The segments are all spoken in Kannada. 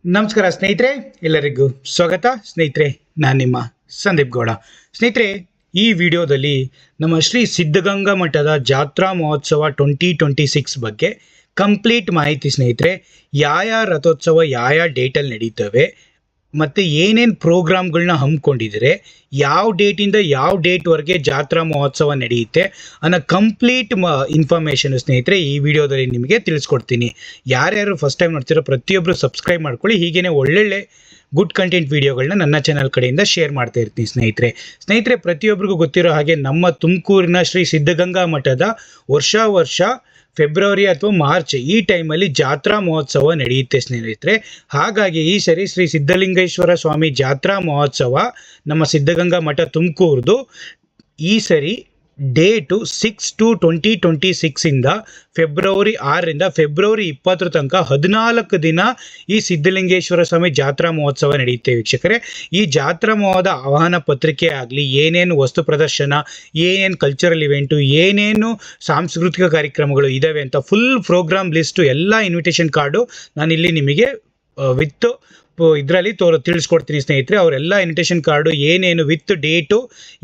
ನಮಸ್ಕಾರ ಸ್ನೇಹಿತರೆ, ಎಲ್ಲರಿಗೂ ಸ್ವಾಗತ. ಸ್ನೇಹಿತರೆ, ನಾನು ನಿಮ್ಮ ಸಂದೀಪ್ ಗೌಡ. ಸ್ನೇಹಿತರೆ, ಈ ವಿಡಿಯೋದಲ್ಲಿ ನಮ್ಮ ಶ್ರೀ ಸಿದ್ಧಗಂಗಾ ಮಠದ ಜಾತ್ರಾ ಮಹೋತ್ಸವ 2026 ಬಗ್ಗೆ ಕಂಪ್ಲೀಟ್ ಮಾಹಿತಿ. ಸ್ನೇಹಿತರೆ, ಯಾವ ರಥೋತ್ಸವ ಯಾವ ಡೇಟಲ್ಲಿ ನಡೀತವೆ ಮತ್ತು ಏನೇನು ಪ್ರೋಗ್ರಾಮ್ಗಳನ್ನ ಹಮ್ಮಿಕೊಂಡಿದ್ದಾರೆ, ಯಾವ ಡೇಟಿಂದ ಯಾವ ಡೇಟ್ವರೆಗೆ ಜಾತ್ರಾ ಮಹೋತ್ಸವ ನಡೆಯುತ್ತೆ ಅನ್ನೋ ಕಂಪ್ಲೀಟ್ ಇನ್ಫಾರ್ಮೇಷನ್ ಸ್ನೇಹಿತರೆ ಈ ವಿಡಿಯೋದಲ್ಲಿ ನಿಮಗೆ ತಿಳಿಸ್ಕೊಡ್ತೀನಿ. ಯಾರ್ಯಾರು ಫಸ್ಟ್ ಟೈಮ್ ನೋಡ್ತಿರೋ ಪ್ರತಿಯೊಬ್ಬರು ಸಬ್ಸ್ಕ್ರೈಬ್ ಮಾಡ್ಕೊಳ್ಳಿ. ಹೀಗೇನೆ ಒಳ್ಳೊಳ್ಳೆ ಗುಡ್ ಕಂಟೆಂಟ್ ವಿಡಿಯೋಗಳನ್ನ ನನ್ನ ಚಾನಲ್ ಕಡೆಯಿಂದ ಶೇರ್ ಮಾಡ್ತಾ ಇರ್ತೀನಿ. ಸ್ನೇಹಿತರೆ ಪ್ರತಿಯೊಬ್ಬರಿಗೂ ಗೊತ್ತಿರೋ ಹಾಗೆ ನಮ್ಮ ತುಮಕೂರಿನ ಶ್ರೀ ಸಿದ್ಧಗಂಗಾ ಮಠದ ವರ್ಷ ಫೆಬ್ರವರಿ ಅಥವಾ ಮಾರ್ಚ್ ಈ ಟೈಮಲ್ಲಿ ಜಾತ್ರಾ ಮಹೋತ್ಸವ ನಡೆಯುತ್ತೆ ಸ್ನೇಹಿತರೆ. ಹಾಗಾಗಿ ಈ ಸರಿ ಶ್ರೀ ಸಿದ್ಧಲಿಂಗೇಶ್ವರ ಸ್ವಾಮಿ ಜಾತ್ರಾ ಮಹೋತ್ಸವ ನಮ್ಮ ಸಿದ್ಧಗಂಗಾ ಮಠ ತುಮಕೂರ್ದು ಈ ಸರಿ ಡೇಟು 6/2/2026 ಇಂದ ಫೆಬ್ರವರಿ 6ರಿಂದ ಫೆಬ್ರವರಿ 20 ತನಕ 14 ದಿನ ಈ ಸಿದ್ಧಲಿಂಗೇಶ್ವರ ಸ್ವಾಮಿ ಜಾತ್ರಾ ಮಹೋತ್ಸವ ನಡೆಯುತ್ತೆ. ವೀಕ್ಷಕರೇ, ಈ ಜಾತ್ರಾ ಮಹೋತ್ಸವದ ಆಹ್ವಾನ ಪತ್ರಿಕೆ ಆಗಲಿ, ಏನೇನು ವಸ್ತು ಪ್ರದರ್ಶನ, ಏನೇನು ಕಲ್ಚರಲ್ ಇವೆಂಟು, ಏನೇನು ಸಾಂಸ್ಕೃತಿಕ ಕಾರ್ಯಕ್ರಮಗಳು ಇದ್ದಾವೆ ಅಂತ ಫುಲ್ ಪ್ರೋಗ್ರಾಮ್ ಲಿಸ್ಟು ಎಲ್ಲ ಇನ್ವಿಟೇಷನ್ ಕಾರ್ಡು ನಾನಿಲ್ಲಿ ನಿಮಗೆ ವಿತ್ ಇದರಲ್ಲಿ ತಿಳಿಸ್ಕೊಡ್ತೀನಿ ಸ್ನೇಹಿತರೆ. ಅವರೆಲ್ಲ ಇನ್ವಿಟೇಷನ್ ಕಾರ್ಡು ಏನೇನು ವಿತ್ ಡೇಟು,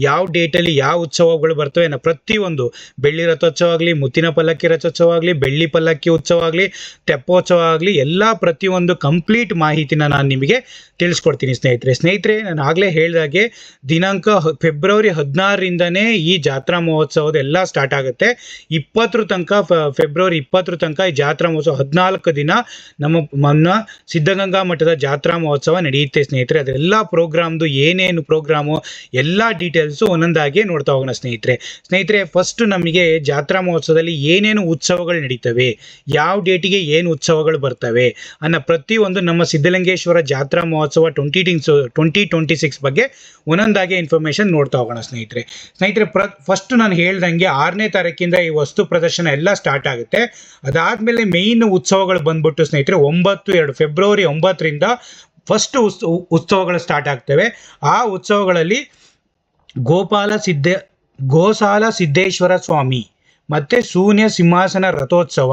ಯಾವ ಡೇಟಲ್ಲಿ ಯಾವ ಉತ್ಸವಗಳು ಬರ್ತವೆ ಅನ್ನೋ ಪ್ರತಿಯೊಂದು, ಬೆಳ್ಳಿ ರಥೋತ್ಸವ ಆಗಲಿ, ಮುತ್ತಿನ ಪಲ್ಲಕ್ಕಿ ರಥೋತ್ಸವ ಆಗಲಿ, ಬೆಳ್ಳಿ ಪಲ್ಲಕ್ಕಿ ಉತ್ಸವ ಆಗಲಿ, ತೆಪ್ಪೋತ್ಸವ ಆಗಲಿ, ಎಲ್ಲ ಪ್ರತಿಯೊಂದು ಕಂಪ್ಲೀಟ್ ಮಾಹಿತಿನ ನಾನು ನಿಮಗೆ ತಿಳಿಸ್ಕೊಡ್ತೀನಿ ಸ್ನೇಹಿತರೆ. ನಾನು ಆಗಲೇ ಹೇಳಿದಾಗೆ ದಿನಾಂಕ ಫೆಬ್ರವರಿ 16ರಿಂದನೇ ಈ ಜಾತ್ರಾ ಮಹೋತ್ಸವದ ಎಲ್ಲ ಸ್ಟಾರ್ಟ್ ಆಗುತ್ತೆ. 20 ತನಕ ಫೆಬ್ರವರಿ 20 ತನಕ ಈ ಜಾತ್ರಾ ಮಹೋತ್ಸವ 14 ದಿನ ನಮ್ಮ ಸಿದ್ಧಗಂಗಾ ಮಠದ ಜಾತ್ರಾ ಮಹೋತ್ಸವ ನಡೆಯುತ್ತೆ ಸ್ನೇಹಿತರೆ. ಅದೆಲ್ಲ ಪ್ರೋಗ್ರಾಮ್ದು ಏನೇನು ಪ್ರೋಗ್ರಾಮು ಎಲ್ಲ ಡೀಟೇಲ್ಸು ಒಂದೊಂದಾಗಿ ನೋಡ್ತಾ ಹೋಗೋಣ ಸ್ನೇಹಿತರೆ. ಫಸ್ಟ್ ನಮಗೆ ಜಾತ್ರಾ ಮಹೋತ್ಸವದಲ್ಲಿ ಏನೇನು ಉತ್ಸವಗಳು ನಡೀತವೆ, ಯಾವ ಡೇಟಿಗೆ ಏನು ಉತ್ಸವಗಳು ಬರ್ತವೆ ಅನ್ನೋ ಪ್ರತಿಯೊಂದು ನಮ್ಮ ಸಿದ್ಧಲಿಂಗೇಶ್ವರ ಜಾತ್ರಾ ಮಹೋತ್ಸವ 2026 ಬಗ್ಗೆ ಒಂದೊಂದಾಗಿ ಇನ್ಫಾರ್ಮೇಶನ್ ನೋಡ್ತಾ ಹೋಗೋಣ ಸ್ನೇಹಿತರೆ. ಫಸ್ಟ್ ನಾನು ಹೇಳ್ದಂಗೆ 6ನೇ ತಾರೀಕಿಂದ ಈ ವಸ್ತು ಪ್ರದರ್ಶನ ಎಲ್ಲ ಸ್ಟಾರ್ಟ್ ಆಗುತ್ತೆ. ಅದಾದ್ಮೇಲೆ ಮೇನ್ ಉತ್ಸವಗಳು ಬಂದ್ಬಿಟ್ಟು ಸ್ನೇಹಿತರೆ ಫೆಬ್ರವರಿ 9ರಿಂದ ಫಸ್ಟ್ ಉತ್ಸವಗಳು ಸ್ಟಾರ್ಟ್ ಆಗ್ತವೆ. ಆ ಉತ್ಸವಗಳಲ್ಲಿ ಗೋಸಾಲ ಸಿದ್ದೇಶ್ವರ ಸ್ವಾಮಿ ಮತ್ತು ಶೂನ್ಯ ಸಿಂಹಾಸನ ರಥೋತ್ಸವ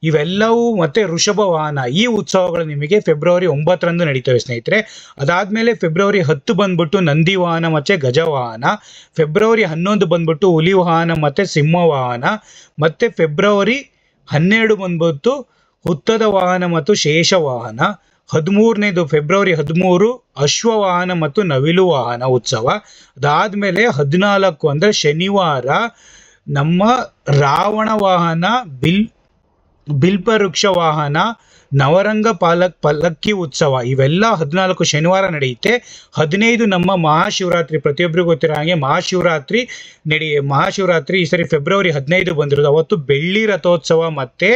ಇವೆಲ್ಲವೂ ಮತ್ತು ಋಷಭ ವಾಹನ, ಈ ಉತ್ಸವಗಳು ನಿಮಗೆ ಫೆಬ್ರವರಿ 9ರಂದು ನಡೀತವೆ ಸ್ನೇಹಿತರೆ. ಅದಾದಮೇಲೆ ಫೆಬ್ರವರಿ 10 ಬಂದ್ಬಿಟ್ಟು ನಂದಿ ವಾಹನ ಮತ್ತು ಗಜವಾಹನ, ಫೆಬ್ರವರಿ 11 ಬಂದ್ಬಿಟ್ಟು ಹುಲಿ ವಾಹನ ಮತ್ತು ಸಿಂಹ ವಾಹನ, ಮತ್ತು ಫೆಬ್ರವರಿ 12 ಬಂದ್ಬಿಟ್ಟು ಹುತ್ತದ ವಾಹನ ಮತ್ತು ಶೇಷ ವಾಹನ, ಫೆಬ್ರವರಿ 13 ಅಶ್ವವಾಹನ ಮತ್ತು ನವಿಲು ವಾಹನ ಉತ್ಸವ. ಅದಾದಮೇಲೆ 14 ಅಂದರೆ ಶನಿವಾರ ನಮ್ಮ ರಾವಣ ವಾಹನ, ಬಿಲ್ಪವೃಕ್ಷ ವಾಹನ, ನವರಂಗ ಪಲ್ಲಕ್ಕಿ ಉತ್ಸವ, ಇವೆಲ್ಲ 14 ಶನಿವಾರ ನಡೆಯುತ್ತೆ. 15 ನಮ್ಮ ಮಹಾಶಿವರಾತ್ರಿ, ಪ್ರತಿಯೊಬ್ಬರಿಗೂ ಗೊತ್ತಿರೋ ಹಾಗೆ ಮಹಾಶಿವರಾತ್ರಿ ಈ ಸರಿ ಫೆಬ್ರವರಿ 15 ಬಂದಿರೋದು. ಅವತ್ತು ಬೆಳ್ಳಿ ರಥೋತ್ಸವ ಮತ್ತು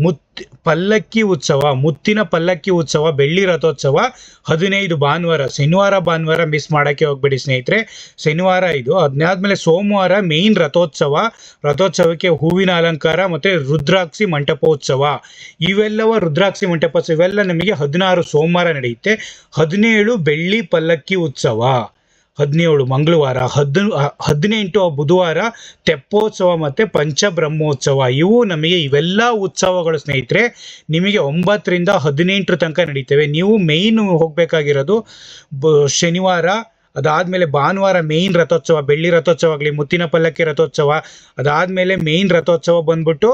ಮುತ್ತಿನ ಪಲ್ಲಕ್ಕಿ ಉತ್ಸವ, ಬೆಳ್ಳಿ ರಥೋತ್ಸವ 15 ಭಾನುವಾರ ಮಿಸ್ ಮಾಡೋಕ್ಕೆ ಹೋಗ್ಬೇಡಿ ಸ್ನೇಹಿತರೆ. ಶನಿವಾರ ಇದು. ಅದಾದ್ಮೇಲೆ ಸೋಮವಾರ ಮೇನ್ ರಥೋತ್ಸವಕ್ಕೆ ಹೂವಿನ ಅಲಂಕಾರ ಮತ್ತು ರುದ್ರಾಕ್ಷಿ ಮಂಟಪೋತ್ಸವ, ಇವೆಲ್ಲ ನಮಗೆ 16 ಸೋಮವಾರ ನಡೆಯುತ್ತೆ. 17 ಬೆಳ್ಳಿ ಪಲ್ಲಕ್ಕಿ ಉತ್ಸವ, 17 ಮಂಗಳವಾರ, 18 ಬುಧವಾರ ತೆಪ್ಪೋತ್ಸವ ಮತ್ತು ಪಂಚಬ್ರಹ್ಮೋತ್ಸವ. ಇವೆಲ್ಲ ಉತ್ಸವಗಳು ಸ್ನೇಹಿತರೆ ನಿಮಗೆ 9ರಿಂದ 18 ತನಕ ನಡೀತವೆ. ನೀವು ಮೇಯ್ನ್ ಹೋಗಬೇಕಾಗಿರೋದು ಶನಿವಾರ, ಅದಾದಮೇಲೆ ಭಾನುವಾರ ಮೇಯ್ನ್ ರಥೋತ್ಸವ, ಬೆಳ್ಳಿ ರಥೋತ್ಸವ ಆಗಲಿ, ಮುತ್ತಿನ ಪಲ್ಲಕ್ಕಿ ರಥೋತ್ಸವ, ಅದಾದಮೇಲೆ ಮೇಯ್ನ್ ರಥೋತ್ಸವ ಬಂದ್ಬಿಟ್ಟು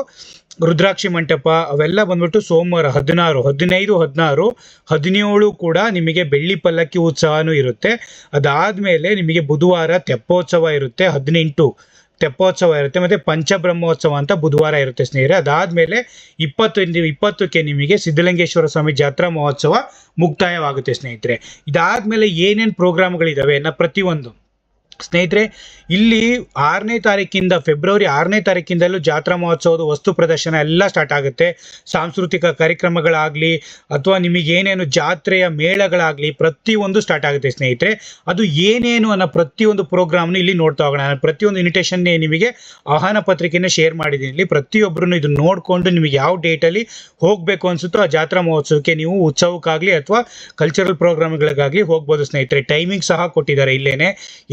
ರುದ್ರಾಕ್ಷಿ ಮಂಟಪ, ಅವೆಲ್ಲ ಬಂದ್ಬಿಟ್ಟು ಸೋಮವಾರ 16, 15, 16, 17 ಕೂಡ ನಿಮಗೆ ಬೆಳ್ಳಿ ಪಲ್ಲಕ್ಕಿ ಉತ್ಸವನೂ ಇರುತ್ತೆ. ಅದಾದಮೇಲೆ ನಿಮಗೆ ಬುಧವಾರ ತೆಪ್ಪೋತ್ಸವ ಇರುತ್ತೆ, 18 ತೆಪ್ಪೋತ್ಸವ ಇರುತ್ತೆ, ಮತ್ತು ಪಂಚಬ್ರಹ್ಮೋತ್ಸವ ಅಂತ ಬುಧವಾರ ಇರುತ್ತೆ ಸ್ನೇಹಿತರೆ. ಅದಾದಮೇಲೆ 20ಕ್ಕೆ ನಿಮಗೆ ಸಿದ್ಧಲಿಂಗೇಶ್ವರ ಸ್ವಾಮಿ ಜಾತ್ರಾ ಮಹೋತ್ಸವ ಮುಕ್ತಾಯವಾಗುತ್ತೆ ಸ್ನೇಹಿತರೆ. ಇದಾದಮೇಲೆ ಏನೇನು ಪ್ರೋಗ್ರಾಮ್ಗಳಿದ್ದಾವೆ ಅನ್ನೋ ಪ್ರತಿಯೊಂದು ಸ್ನೇಹಿತರೆ, ಇಲ್ಲಿ ಫೆಬ್ರವರಿ 6ನೇ ತಾರೀಕಿಂದಲೂ ಜಾತ್ರಾ ಮಹೋತ್ಸವದ ವಸ್ತು ಪ್ರದರ್ಶನ ಎಲ್ಲ ಸ್ಟಾರ್ಟ್ ಆಗುತ್ತೆ. ಸಾಂಸ್ಕೃತಿಕ ಕಾರ್ಯಕ್ರಮಗಳಾಗಲಿ ಅಥವಾ ನಿಮಗೆ ಏನೇನು ಜಾತ್ರೆಯ ಮೇಳಗಳಾಗಲಿ ಪ್ರತಿಯೊಂದು ಸ್ಟಾರ್ಟ್ ಆಗುತ್ತೆ ಸ್ನೇಹಿತರೆ. ಅದು ಏನೇನು ಅನ್ನೋ ಪ್ರತಿಯೊಂದು ಪ್ರೋಗ್ರಾಮ್ನು ಇಲ್ಲಿ ನೋಡ್ತಾ ಹೋಗೋಣ. ಪ್ರತಿಯೊಂದು ಇನ್ವಿಟೇಷನ್ ನಿಮಗೆ ಆಹ್ವಾನ ಪತ್ರಿಕೆಯನ್ನು ಶೇರ್ ಮಾಡಿದ್ದೀನಿ. ಇಲ್ಲಿ ಪ್ರತಿಯೊಬ್ಬರೂ ಇದು ನೋಡಿಕೊಂಡು ನಿಮಗೆ ಯಾವ ಡೇಟಲ್ಲಿ ಹೋಗಬೇಕು ಅನಿಸುತ್ತೋ ಆ ಜಾತ್ರಾ ಮಹೋತ್ಸವಕ್ಕೆ ನೀವು ಉತ್ಸವಕ್ಕಾಗಲಿ ಅಥವಾ ಕಲ್ಚರಲ್ ಪ್ರೋಗ್ರಾಮ್ಗಳಿಗಾಗಲಿ ಹೋಗ್ಬೋದು ಸ್ನೇಹಿತರೆ. ಟೈಮಿಂಗ್ ಸಹ ಕೊಟ್ಟಿದ್ದಾರೆ ಇಲ್ಲೇನೆ.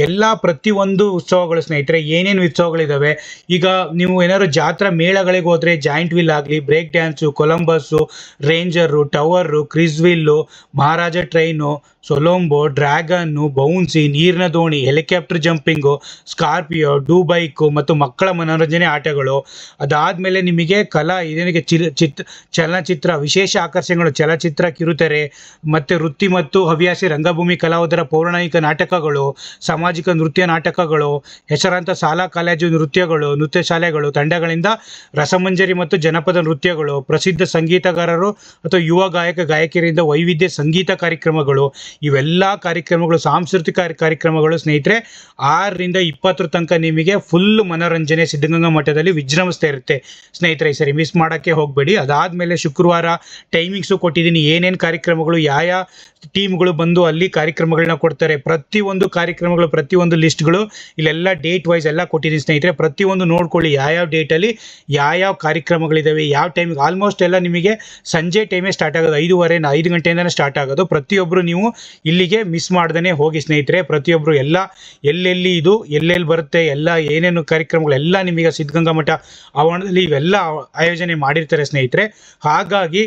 ಎಲ್ಲ ಪ್ರತಿಯೊಂದು ಉತ್ಸವಗಳು ಸ್ನೇಹಿತರೆ, ಏನೇನು ಉತ್ಸವಗಳಿದಾವೆ, ಈಗ ನೀವು ಏನಾದ್ರು ಜಾತ್ರಾ ಮೇಳಗಳಿಗೆ ಹೋದ್ರೆ ಜಾಯಿಂಟ್ ವಿಲ್ ಆಗಲಿ, break dance, Columbus, ranger, tower, ಕ್ರಿಸ್ ವಿಲ್ಲು, ಮಹಾರಾಜ ಟ್ರೈನು, ಸೊಲೊಂಬೋ, ಡ್ರ್ಯಾಗನ್ನು, ಬೌನ್ಸಿ, ನೀರಿನ ದೋಣಿ, ಹೆಲಿಕಾಪ್ಟರ್ ಜಂಪಿಂಗು, ಸ್ಕಾರ್ಪಿಯೋ, ಡೂ ಬೈಕು ಮತ್ತು ಮಕ್ಕಳ ಮನೋರಂಜನೆ ಆಟಗಳು. ಅದಾದಮೇಲೆ ನಿಮಗೆ ಕಲಾ ಇದಕ್ಕೆ ಚಲನಚಿತ್ರ ವಿಶೇಷ ಆಕರ್ಷಣೆಗಳು, ಚಲಚಿತ್ರ, ಕಿರುತೆರೆ ಮತ್ತು ವೃತ್ತಿ ಮತ್ತು ಹವ್ಯಾಸಿ ರಂಗಭೂಮಿ ಕಲಾವಿದರ ಪೌರಾಣಿಕ ನಾಟಕಗಳು, ಸಾಮಾಜಿಕ ನೃತ್ಯ ನಾಟಕಗಳು, ಹೆಸರಾಂತ ಶಾಲಾ ಕಾಲೇಜು ನೃತ್ಯಗಳು, ನೃತ್ಯ ಶಾಲೆಗಳು, ತಂಡಗಳಿಂದ ರಸಮಂಜರಿ ಮತ್ತು ಜನಪದ ನೃತ್ಯಗಳು, ಪ್ರಸಿದ್ಧ ಸಂಗೀತಗಾರರು ಅಥವಾ ಯುವ ಗಾಯಕ ಗಾಯಕಿಯರಿಂದ ವೈವಿಧ್ಯ ಸಂಗೀತ ಕಾರ್ಯಕ್ರಮಗಳು. ಇವೆಲ್ಲ ಕಾರ್ಯಕ್ರಮಗಳು ಸಾಂಸ್ಕೃತಿಕ ಕಾರ್ಯಕ್ರಮಗಳು ಸ್ನೇಹಿತರೆ 6ರಿಂದ 20 ತನಕ ನಿಮಗೆ ಫುಲ್ ಮನೋರಂಜನೆ ಸಿದ್ಧಗಂಗಾ ಮಠದಲ್ಲಿ ವಿಜೃಂಭಿಸ್ತಾ ಇರುತ್ತೆ ಸ್ನೇಹಿತರೆ. ಈ ಸರಿ ಮಿಸ್ ಮಾಡೋಕ್ಕೆ ಹೋಗಬೇಡಿ. ಅದಾದಮೇಲೆ ಶುಕ್ರವಾರ ಟೈಮಿಂಗ್ಸು ಕೊಟ್ಟಿದ್ದೀನಿ, ಏನೇನು ಕಾರ್ಯಕ್ರಮಗಳು, ಯಾವ ಟೀಮ್ಗಳು ಬಂದು ಅಲ್ಲಿ ಕಾರ್ಯಕ್ರಮಗಳನ್ನ ಕೊಡ್ತಾರೆ, ಪ್ರತಿಯೊಂದು ಕಾರ್ಯಕ್ರಮಗಳು, ಪ್ರತಿಯೊಂದು ಲಿಸ್ಟ್ಗಳು ಇಲ್ಲೆಲ್ಲ ಡೇಟ್ ವೈಸ್ ಎಲ್ಲ ಕೊಟ್ಟಿದ್ದೀನಿ ಸ್ನೇಹಿತರೆ. ಪ್ರತಿಯೊಂದು ನೋಡ್ಕೊಳ್ಳಿ, ಯಾವ ಡೇಟಲ್ಲಿ ಯಾವ ಕಾರ್ಯಕ್ರಮಗಳಿದ್ದಾವೆ, ಯಾವ ಟೈಮಿಗೆ. ಆಲ್ಮೋಸ್ಟ್ ಎಲ್ಲ ನಿಮಗೆ ಸಂಜೆ ಟೈಮೇ ಸ್ಟಾರ್ಟ್ ಆಗೋದು, 5 ಗಂಟೆಯಿಂದನೇ ಸ್ಟಾರ್ಟ್ ಆಗೋದು. ಪ್ರತಿಯೊಬ್ಬರು ನೀವು ಇಲ್ಲಿಗೆ ಮಿಸ್ ಮಾಡ್ದೇ ಹೋಗಿ ಸ್ನೇಹಿತರೆ. ಪ್ರತಿಯೊಬ್ಬರು ಎಲ್ಲ ಎಲ್ಲೆಲ್ಲಿ ಇದು ಎಲ್ಲೆಲ್ಲಿ ಬರುತ್ತೆ, ಎಲ್ಲ ಏನೇನು ಕಾರ್ಯಕ್ರಮಗಳು ಎಲ್ಲ ನಿಮಗೆ ಸಿದ್ಧಗಂಗಾ ಮಠ ಆವರಣದಲ್ಲಿ ಇವೆಲ್ಲ ಆಯೋಜನೆ ಮಾಡಿರ್ತಾರೆ ಸ್ನೇಹಿತರೆ. ಹಾಗಾಗಿ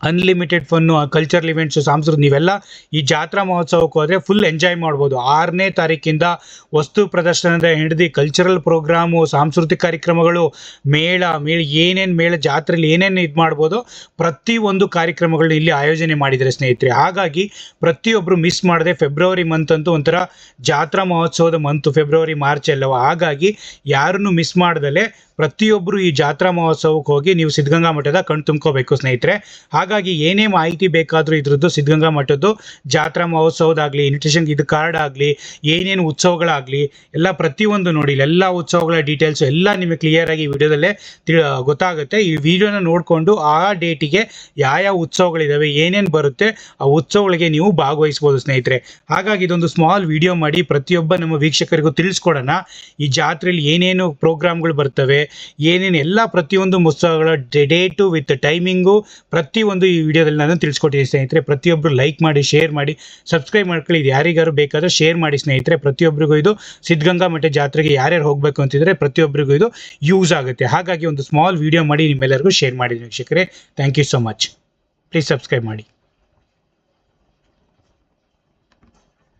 ಅನ್ಲಿಮಿಟೆಡ್ ಫನ್ನು, ಕಲ್ಚರಲ್ ಇವೆಂಟ್ಸು, ಸಾಂಸ್ಕೃತಿಕ ನೀವೆಲ್ಲ ಈ ಜಾತ್ರಾ ಮಹೋತ್ಸವಕ್ಕೆ ಹೋದರೆ ಫುಲ್ ಎಂಜಾಯ್ ಮಾಡ್ಬೋದು. 6ನೇ ತಾರೀಕಿಂದ ವಸ್ತು ಪ್ರದರ್ಶನದ ಹಿಡಿದು ಕಲ್ಚರಲ್ ಪ್ರೋಗ್ರಾಮು, ಸಾಂಸ್ಕೃತಿಕ ಕಾರ್ಯಕ್ರಮಗಳು, ಮೇಳ ಏನೇನು ಮೇಳ ಜಾತ್ರೆಯಲ್ಲಿ ಏನೇನು ಇದು ಮಾಡ್ಬೋದು, ಪ್ರತಿಯೊಂದು ಕಾರ್ಯಕ್ರಮಗಳನ್ನ ಇಲ್ಲಿ ಆಯೋಜನೆ ಮಾಡಿದ್ದಾರೆ ಸ್ನೇಹಿತರೆ. ಹಾಗಾಗಿ ಪ್ರತಿಯೊಬ್ಬರು ಮಿಸ್ ಮಾಡದೆ, ಫೆಬ್ರವರಿ ಮಂತ್ ಅಂತೂ ಒಂಥರ ಜಾತ್ರಾ ಮಹೋತ್ಸವದ ಮಂತು, ಫೆಬ್ರವರಿ ಮಾರ್ಚ್ ಎಲ್ಲವ. ಹಾಗಾಗಿ ಯಾರನ್ನು ಮಿಸ್ ಮಾಡ್ದಲೆ ಪ್ರತಿಯೊಬ್ಬರು ಈ ಜಾತ್ರಾ ಮಹೋತ್ಸವಕ್ಕೆ ಹೋಗಿ ನೀವು ಸಿದ್ಧಗಂಗಾ ಮಠದ ಕಣ್ ತುಂಬ್ಕೋಬೇಕು ಸ್ನೇಹಿತರೆ. ಹಾಗಾಗಿ ಏನೇ ಮಾಹಿತಿ ಬೇಕಾದರೂ ಇದ್ರದ್ದು ಸಿದ್ಧಗಂಗಾ ಮಠದ್ದು ಜಾತ್ರಾ ಮಹೋತ್ಸವದಾಗಲಿ, ಇನ್ವಿಟೇಷನ್ ಇದು ಕಾರ್ಡ್ ಆಗಲಿ, ಏನೇನು ಉತ್ಸವಗಳಾಗಲಿ ಎಲ್ಲ ಪ್ರತಿಯೊಂದು ನೋಡಿ, ಎಲ್ಲ ಉತ್ಸವಗಳ ಡೀಟೇಲ್ಸು ಎಲ್ಲ ನಿಮಗೆ ಕ್ಲಿಯರಾಗಿ ವಿಡಿಯೋದಲ್ಲೇ ಗೊತ್ತಾಗುತ್ತೆ. ಈ ವಿಡಿಯೋನ ನೋಡಿಕೊಂಡು ಆ ಡೇಟಿಗೆ ಯಾವ ಉತ್ಸವಗಳಿದ್ದಾವೆ, ಏನೇನು ಬರುತ್ತೆ ಆ ಉತ್ಸವಗಳಿಗೆ ನೀವು ಭಾಗವಹಿಸ್ಬೋದು ಸ್ನೇಹಿತರೆ. ಹಾಗಾಗಿ ಇದೊಂದು ಸ್ಮಾಲ್ ವಿಡಿಯೋ ಮಾಡಿ ಪ್ರತಿಯೊಬ್ಬ ನಮ್ಮ ವೀಕ್ಷಕರಿಗೂ ತಿಳಿಸ್ಕೊಡೋಣ, ಈ ಜಾತ್ರೆಯಲ್ಲಿ ಏನೇನು ಪ್ರೋಗ್ರಾಮ್ಗಳು ಬರ್ತವೆ, ಏನೇನು ಎಲ್ಲ ಪ್ರತಿಯೊಂದು ಉತ್ಸವಗಳ ಡೇಟು ವಿತ್ ಟೈಮಿಂಗು ಪ್ರತಿಯೊಂದು ಈ ವಿಡಿಯೋದಲ್ಲಿ ನಾನು ತಿಳಿಸ್ಕೊಟ್ಟಿದ್ದೀನಿ ಸ್ನೇಹಿತರೆ. ಪ್ರತಿಯೊಬ್ಬರು ಲೈಕ್ ಮಾಡಿ, ಶೇರ್ ಮಾಡಿ, ಸಬ್ಸ್ಕ್ರೈಬ್ ಮಾಡ್ಕೊಳ್ಳಿ. ಇದು ಯಾರಿಗಾರು ಬೇಕಾದರೂ ಶೇರ್ ಮಾಡಿ ಸ್ನೇಹಿತರೆ. ಪ್ರತಿಯೊಬ್ಬರಿಗೂ ಇದು ಸಿದ್ಧಗಂಗಾ ಮಠ ಜಾತ್ರೆಗೆ ಯಾರ್ಯಾರು ಹೋಗಬೇಕು ಅಂತಿದ್ರೆ ಪ್ರತಿಯೊಬ್ಬರಿಗೂ ಇದು ಯೂಸ್ ಆಗುತ್ತೆ. ಹಾಗಾಗಿ ಒಂದು ಸ್ಮಾಲ್ ವಿಡಿಯೋ ಮಾಡಿ ನಿಮ್ಮೆಲ್ಲರಿಗೂ ಶೇರ್ ಮಾಡಿದ್ದೀನಿ ವೀಕ್ಷಕರೇ. Thank you so much. Please subscribe ಮಾಡಿ.